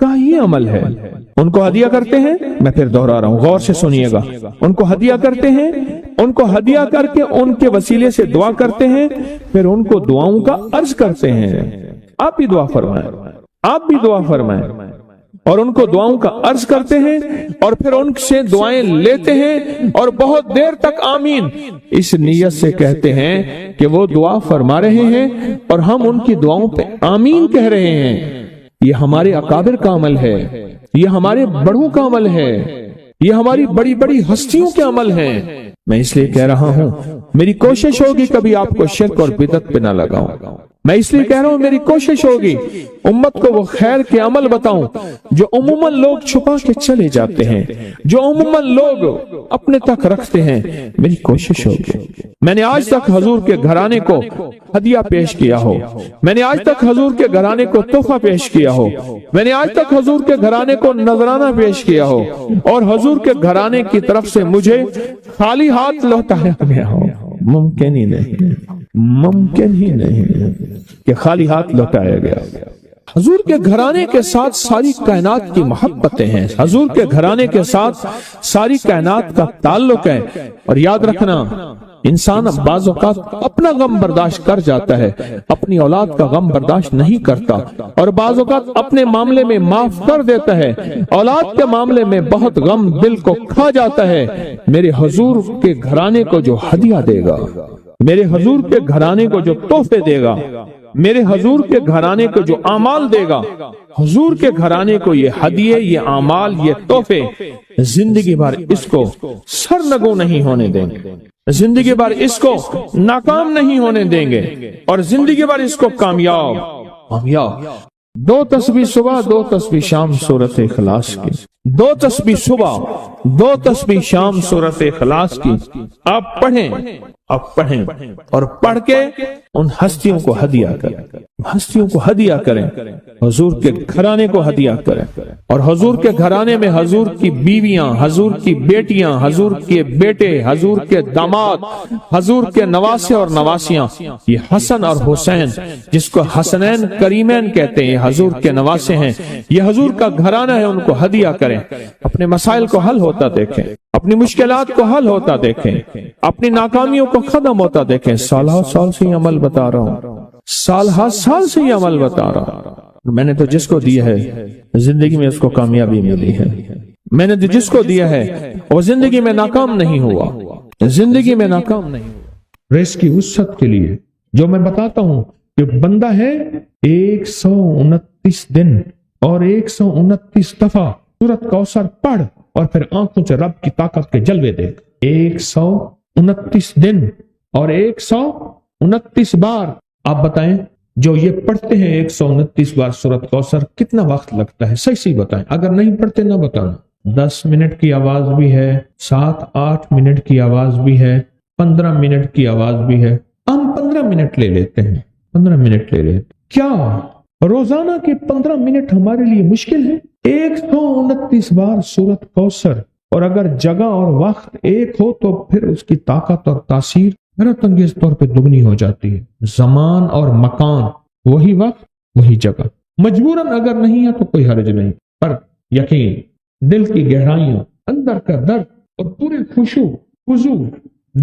کا یہ عمل ہے۔ ان کو ہدیہ کرتے ہیں، میں پھر دوہرا رہا ہوں، غور سے سنیے گا، ان کو ہدیہ کرتے ہیں، ان کو ہدیہ کر کے ان کے وسیلے سے دعا کرتے ہیں، پھر ان کو دعاؤں کا عرض کرتے ہیں۔ آپ بھی دعا فرمائیں، آپ بھی دعا فرمائیں، اور ان کو دعاؤں کا عرض کرتے ہیں، اور پھر ان سے دعائیں لیتے ہیں، اور بہت دیر تک آمین اس نیت سے کہتے ہیں کہ وہ دعا فرما رہے ہیں اور ہم ان کی دعاؤں پہ آمین کہہ رہے ہیں۔ یہ ہمارے اکابر کا عمل ہے، یہ ہمارے بڑوں کا عمل ہے، یہ ہماری بڑی بڑی ہستیوں کے عمل ہیں۔ میں اس لیے کہہ رہا ہوں، میری کوشش ہوگی کبھی آپ کو شرک اور بدعت پہ نہ لگاؤں۔ میں اس لیے کہہ رہا ہوں، میری کوشش ہوگی امت کو وہ خیر کے عمل بتاؤں جو عموماً لوگ چھپا کے چلے جاتے ہیں، جو عموماً لوگ اپنے تک رکھتے ہیں۔ میری کوشش ہوگی، میں نے آج تک حضور کے گھرانے کو ہدیہ پیش کیا ہو، میں نے آج تک حضور کے گھرانے کو تحفہ پیش کیا ہو، میں نے آج تک حضور کے گھرانے کو نذرانہ پیش کیا ہو، اور حضور کے گھرانے کی طرف سے مجھے خالی ہاتھ لوٹایا گیا ہو۔ ممکن ہی نہیں، ممکن ہی نہیں کہ خالی ہاتھ لوٹایا گیا۔ حضور کے گھرانے کے ساتھ ساری کائنات کی محبتیں ہیں، حضور کے گھرانے کے ساتھ ساری کائنات کا تعلق ہے۔ اور یاد رکھنا، انسان بعض اوقات اپنا غم برداشت کر جاتا ہے، اپنی اولاد کا غم برداشت نہیں کرتا، اور بعض اوقات اپنے معاملے میں معاف کر دیتا ہے، اولاد کے معاملے میں بہت غم دل کو کھا جاتا ہے۔ میرے حضور کے گھرانے کو جو ہدیہ دے گا، میرے حضور کے گھرانے کو جو تحفے دے گا، میرے حضور کے گھرانے کو جو اعمال دے گا، حضور کے گھرانے کو یہ ہدیے، یہ اعمال، یہ تحفے زندگی بھر اس کو سرنگوں نہیں ہونے دیں گے، زندگی بھر اس کو ناکام نہیں ہونے دیں گے، اور زندگی بھر اس کو کامیاب۔ 2 تسبیح صبح، 2 تسبیح شام سورۃ اخلاص کی، 2 تسبیح صبح، 2 تسبیح شام سورۃ اخلاص کی آپ پڑھیں، آپ پڑھیں، اور پڑھ کے ان ہستیوں کو ہدیہ کریں، ہستیوں کو ہدیہ کریں، حضور کے گھرانے کو ہدیہ کریں، اور حضور کے گھرانے میں حضور کی بیویاں، حضور کی بیٹیاں، حضور کے بیٹے، حضور کے داماد، حضور کے نواسے اور نواسیاں، یہ حسن اور حسین جس کو حسنین کریمین کہتے ہیں، یہ حضور کے نواسے ہیں، یہ حضور کا گھرانہ ہے، ان کو ہدیہ کریں۔ اپنے مسائل کو حل ہوتا دیکھیں، اپنی مشکلات کو حل ہوتا دیکھیں، اپنی ناکامیوں کو ختم ہوتا دیکھیں۔ سال سے یہ عمل بتا رہا ہوں، سال سے یہ عمل بتا رہا ہوں۔ میں نے تو جس کو دیا ہے زندگی میں اس کو کامیابی ملی ہے، میں نے جس کو دیا ہے وہ زندگی میں ناکام نہیں ہوا، زندگی میں ناکام نہیں ہوا۔ ریس کی وسعت کے لیے جو میں بتاتا ہوں کہ بندہ ہے 129 دن اور 129 دفعہ سورۃ کوثر پڑھ، اور پھر آنکھوں سے رب کی طاقت کے جلوے دیکھ۔ 129 دن اور 129 بار آپ بتائیں، جو یہ پڑھتے ہیں 129 بار سورۃ کوثر، کتنا وقت لگتا ہے؟ صحیح بتائیں، اگر نہیں پڑھتے نہ بتانا۔ 10 منٹ کی آواز بھی ہے، 7-8 منٹ کی آواز بھی ہے، 15 منٹ کی آواز بھی ہے۔ ہم 15 منٹ لے لیتے ہیں، 15 منٹ لے لیتے۔ کیا روزانہ کے 15 منٹ ہمارے لیے مشکل ہے؟ 129 بار سورۃ کوثر، اور اگر جگہ اور وقت ایک ہو تو پھر اس کی طاقت اور تاثیر حیرت انگیز طور پہ دگنی ہو جاتی ہے۔ زمان اور مکان، وہی وقت وہی جگہ، مجبوراً اگر نہیں ہے تو کوئی حرج نہیں، پر یقین، دل کی گہرائیاں، اندر کا درد، اور پورے خشوع، خضوع،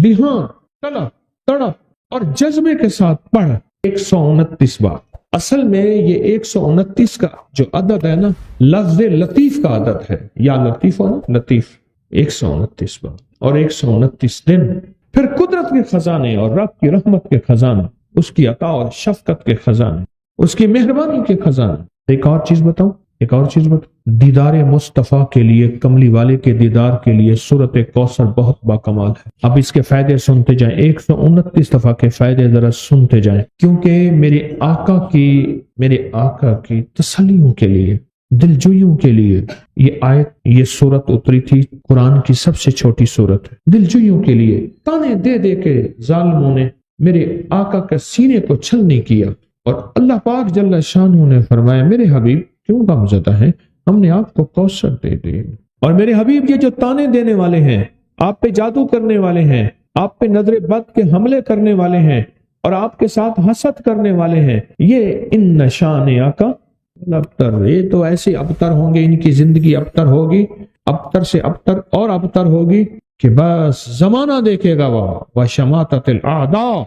دھیان، طلب، تڑپ اور جذبے کے ساتھ پڑھ 129 بار۔ اصل میں یہ 129 کا جو عدد ہے نا، لفظ لطیف کا عدد ہے، یا لطیف ہو نا، لطیف، 129 بار اور 129 دن۔ پھر قدرت کے خزانے اور رب کی رحمت کے خزانے، اس کی عطا اور شفقت کے خزانے، اس کی مہربانی کے خزانے۔ ایک اور چیز بتاؤں، دیدار مصطفیٰ کے لیے، کملی والے کے دیدار کے لیے سورۃ کوثر بہت باکمال ہے۔ اب اس کے فائدے سنتے جائیں، 129 دفعہ کے فائدے ذرا سنتے جائیں، کیونکہ میرے آقا کی تسلیوں کے لیے، دلجوئیوں کے لیے یہ سورت اتری تھی۔ قرآن کی سب سے چھوٹی سورت ہے۔ دلجوئیوں کے لیے تانے دے دے کے ظالموں نے میرے آقا کے سینے کو چھلنی کیا، اور اللہ پاک جل شانہ نے فرمایا، میرے حبیب کیوں غمزدہ ہیں، ہم نے آپ کو کوثر دے دی۔ اور میرے حبیب، یہ جو تانے دینے والے ہیں، آپ پہ جادو کرنے والے ہیں، آپ پہ نظر بد کے حملے کرنے والے ہیں، اور آپ کے ساتھ حسد کرنے والے ہیں، یہ ان شان آقا ابتر، یہ تو ایسے ابتر ہوں گے، ان کی زندگی ابتر ہوگی، ابتر سے ابتر اور ابتر ہوگی کہ بس زمانہ دیکھے گا وہ شماتت الاعداء،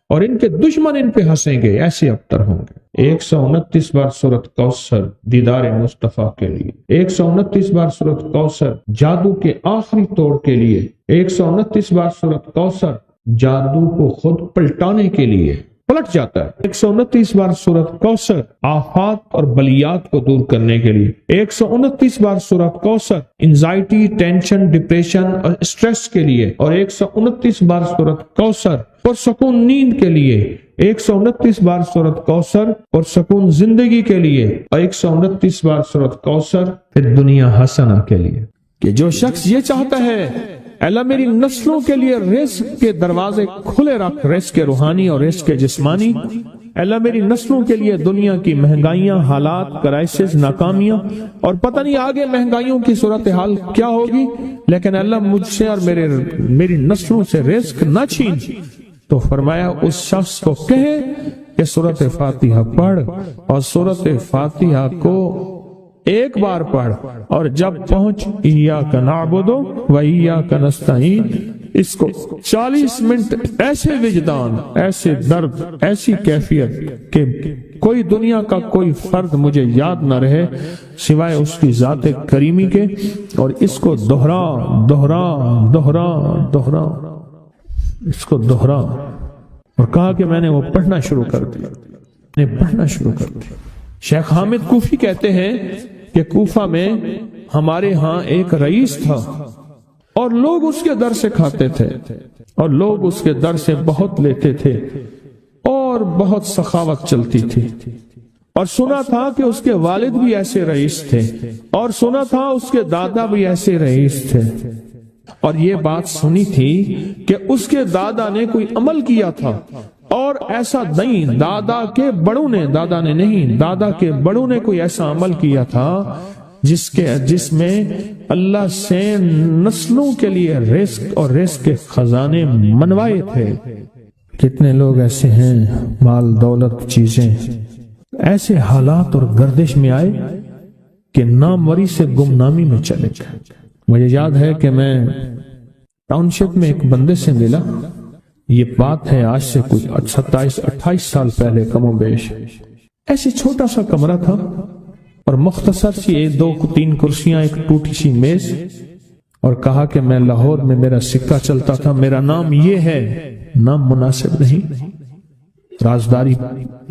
اور ان کے دشمن ان پہ ہنسیں گے، ایسے ابتر ہوں گے۔ 129 بار سورۃ کوثر دیدار مصطفیٰ کے لیے، 129 بار سورۃ کوثر جادو کے آخری توڑ کے لیے، 129 بار سورۃ کوثر جادو کو خود پلٹانے کے لیے، پلٹ جاتا ہے۔ 129 بار سورۃ کوثر آفات اور بلیات کو دور کرنے کے لیے، 129 بار سورۃ کوثر انزائٹی، ٹینشن، ڈپریشن اور اسٹریس کے لیے، اور 129 بار سورۃ کوثر پرسکون نیند کے لیے، 129 بار سورۃ کوثر پرسکون زندگی کے لیے، اور 129 بار سورۃ کوثر پھر دنیا حسنہ کے لیے۔ کہ جو شخص یہ چاہتا ہے اللہ میری نسلوں کے لیے رزق کے دروازے کھلے رکھ، رزق روحانی اور رزق جسمانی، اللہ میری نسلوں کے لیے دنیا کی مہنگائیاں، حالات، کرائسس، ناکامیاں، اور پتہ نہیں آگے مہنگائیوں کی صورتحال کیا ہوگی، لیکن اللہ مجھ سے اور میری نسلوں سے رزق نہ چھین، تو فرمایا اس شخص کو کہے کہ سورۃ فاتحہ پڑھ، اور سورۃ فاتحہ کو ایک بار پڑھ، اور جب پہنچ ایاک نعبد و ایاک نستعین، اس کو 40 منٹ ایسے وجدان، ایسے درد، ایسی کیفیت کہ کوئی دنیا کا کوئی فرد مجھے یاد نہ رہے سوائے اس کی ذات کریمی کے، اور اس کو دہرا دہرا دہرا دہرا، اس کو دہرا، اور کہا کہ میں نے وہ پڑھنا شروع کر دیا۔ شیخ حامد کوفی کہتے ہیں کہ کوفہ میں ہمارے ہاں ایک رئیس تھا، اور لوگ اس کے در سے کھاتے تھے، اور لوگ اس کے در سے بہت لیتے تھے، اور بہت سخاوت چلتی تھی، اور سنا تھا کہ اس کے والد بھی ایسے رئیس تھے، اور سنا تھا اس کے دادا بھی ایسے رئیس تھے، اور یہ بات سنی تھی کہ اس کے دادا نے کوئی عمل کیا تھا، اور ایسا نہیں، دادا کے بڑوں نے کوئی ایسا عمل کیا تھا جس میں اللہ سے نسلوں کے لیے رزق اور رزق کے خزانے منوائے تھے۔ کتنے لوگ ایسے ہیں، مال دولت چیزیں، ایسے حالات اور گردش میں آئے کہ ناموری سے گمنامی میں چلے گئے۔ مجھے یاد ہے کہ میں ٹاؤن شپ میں ایک بندے سے ملا، یہ بات ہے آج سے کچھ 27-28 سال پہلے کم و بیش، ایسے چھوٹا سا کمرہ تھا، اور مختصر سی 2-3 کرسیاں، ایک ٹوٹی سی میز، اور کہا کہ میں لاہور میں میرا سکہ چلتا تھا، میرا نام یہ ہے، نام مناسب نہیں، رازداری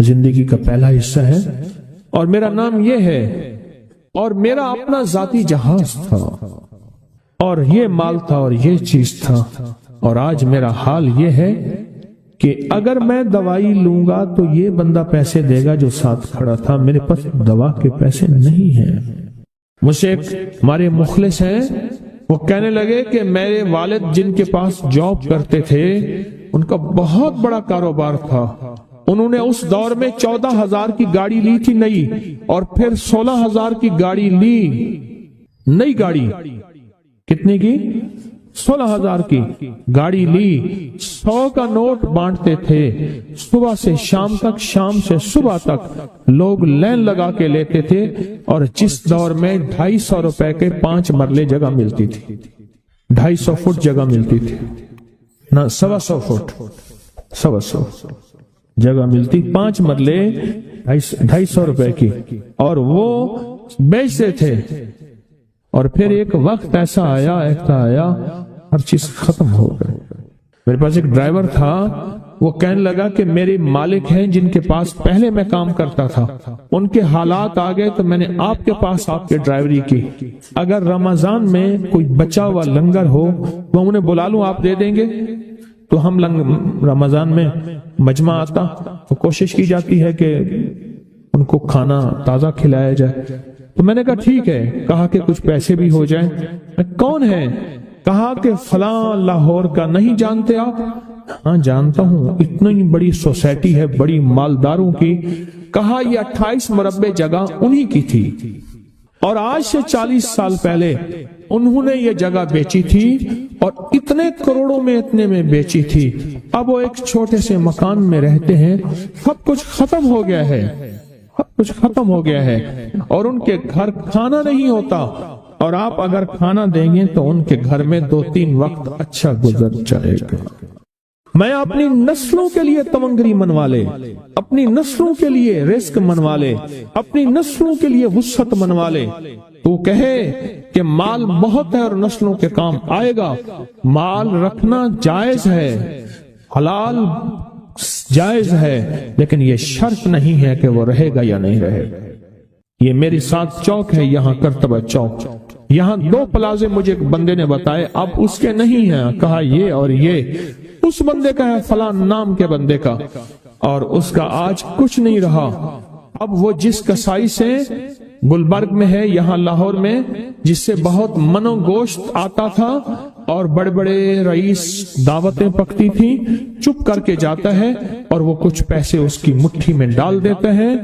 زندگی کا پہلا حصہ ہے، اور میرا نام یہ ہے، اور میرا اپنا ذاتی جہاز تھا، اور یہ مال تھا، اور یہ چیز تھا، اور آج میرا حال یہ ہے کہ اگر میں دوائی لوں گا تو یہ بندہ پیسے دے گا جو ساتھ کھڑا تھا، میرے پاس دوا کے پیسے نہیں ہیں۔ مجھ سے ایک ہمارے مخلص ہیں، وہ کہنے لگے کہ میرے والد جن کے پاس جاب کرتے تھے، ان کا بہت بڑا کاروبار تھا، انہوں نے اس دور میں 14,000 کی گاڑی لی تھی نئی، اور پھر 16,000 کی گاڑی لی، نئی گاڑی، کتنے کی؟ 16,000 کی گاڑی لی، 100 کا نوٹ بانٹتے تھے، صبح سے شام تک، شام سے صبح تک لوگ لین لگا کے لیتے تھے، اور جس دور میں 250 روپے کے 5 مرلے جگہ ملتی تھی، 250 فٹ جگہ ملتی تھی، نہ 125 فٹ، 125 جگہ ملتی، 5 مرلے 250 روپے کی، اور وہ بیچتے تھے۔ اور پھر ایک وقت ایسا آیا ہر چیز ختم ہو گئی۔ میرے پاس ایک ڈرائیور تھا، وہ کہنے لگا کہ میرے مالک ہیں جن کے پاس پہلے میں کام کرتا تھا، ان کے حالات آ گئے تو میں نے آپ کے پاس آپ کے ڈرائیوری کی، اگر رمضان میں کوئی بچا ہوا لنگر ہو تو انہیں بلا لوں، آپ دے دیں گے؟ تو ہم رمضان میں مجمع آتا تو کوشش کی جاتی ہے کہ ان کو کھانا تازہ کھلایا جائے، تو میں نے کہا ٹھیک ہے، کہا کہ کچھ پیسے بھی ہو جائیں۔ کون ہے؟ کہا کہ فلاں لاہور کا، نہیں جانتے آپ؟ ہاں جانتا ہوں، اتنی بڑی سوسائٹی ہے، بڑی مالداروں کی۔ کہا یہ 28 مربع جگہ انہی کی تھی، اور آج سے 40 سال پہلے انہوں نے یہ جگہ بیچی تھی، اور اتنے کروڑوں میں اتنے میں بیچی تھی۔ اب وہ ایک چھوٹے سے مکان میں رہتے ہیں، سب کچھ ختم ہو گیا ہے، کچھ ختم ہو گیا ہے، اور ان کے گھر کھانا نہیں ہوتا، اور آپ اگر کھانا دیں گے تو ان کے گھر میں 2-3 وقت اچھا گزر جائے گا۔ میں اپنی نسلوں کے لیے تمنگری منوا لے، اپنی نسلوں کے لیے رزق منوا لے، اپنی نسلوں کے لیے وسعت منوا لے۔ تو کہے کہ مال بہت ہے اور نسلوں کے کام آئے گا، مال رکھنا جائز ہے، حلال جائز ہے، لیکن یہ شرط نہیں ہے کہ وہ رہے گا یا نہیں رہے گا۔ یہ میری ساتھ چوک ہے، یہاں کرتبہ چوک، یہاں 2 پلازے مجھے ایک بندے نے بتائے، اب اس کے نہیں ہیں، کہا یہ اور یہ اس بندے کا ہے، فلاں نام کے بندے کا، اور اس کا آج کچھ نہیں رہا۔ اب وہ جس کسائی سے گلبرگ میں ہے، یہاں لاہور میں، جس سے بہت منو گوشت آتا تھا اور بڑے بڑے رئیس دعوتیں پکتی تھی، چپ کر کے جاتا ہے اور وہ کچھ پیسے اس کی مٹھی میں ڈال دیتے ہیں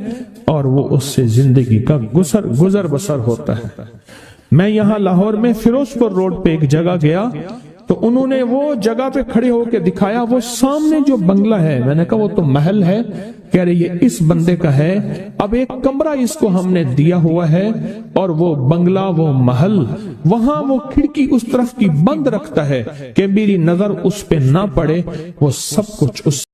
اور وہ اس سے زندگی کا گزر بسر ہوتا ہے۔ میں یہاں لاہور میں فیروز پور روڈ پہ ایک جگہ گیا تو انہوں نے وہ جگہ پہ کھڑے ہو کے دکھایا، وہ سامنے جو بنگلہ ہے، میں نے کہا وہ تو محل ہے، کہہ رہے یہ اس بندے کا ہے، اب ایک کمرہ اس کو ہم نے دیا ہوا ہے، اور وہ بنگلہ، وہ محل، وہاں وہ کھڑکی اس طرف کی بند رکھتا ہے کہ میری نظر اس پہ نہ پڑے، وہ سب کچھ اس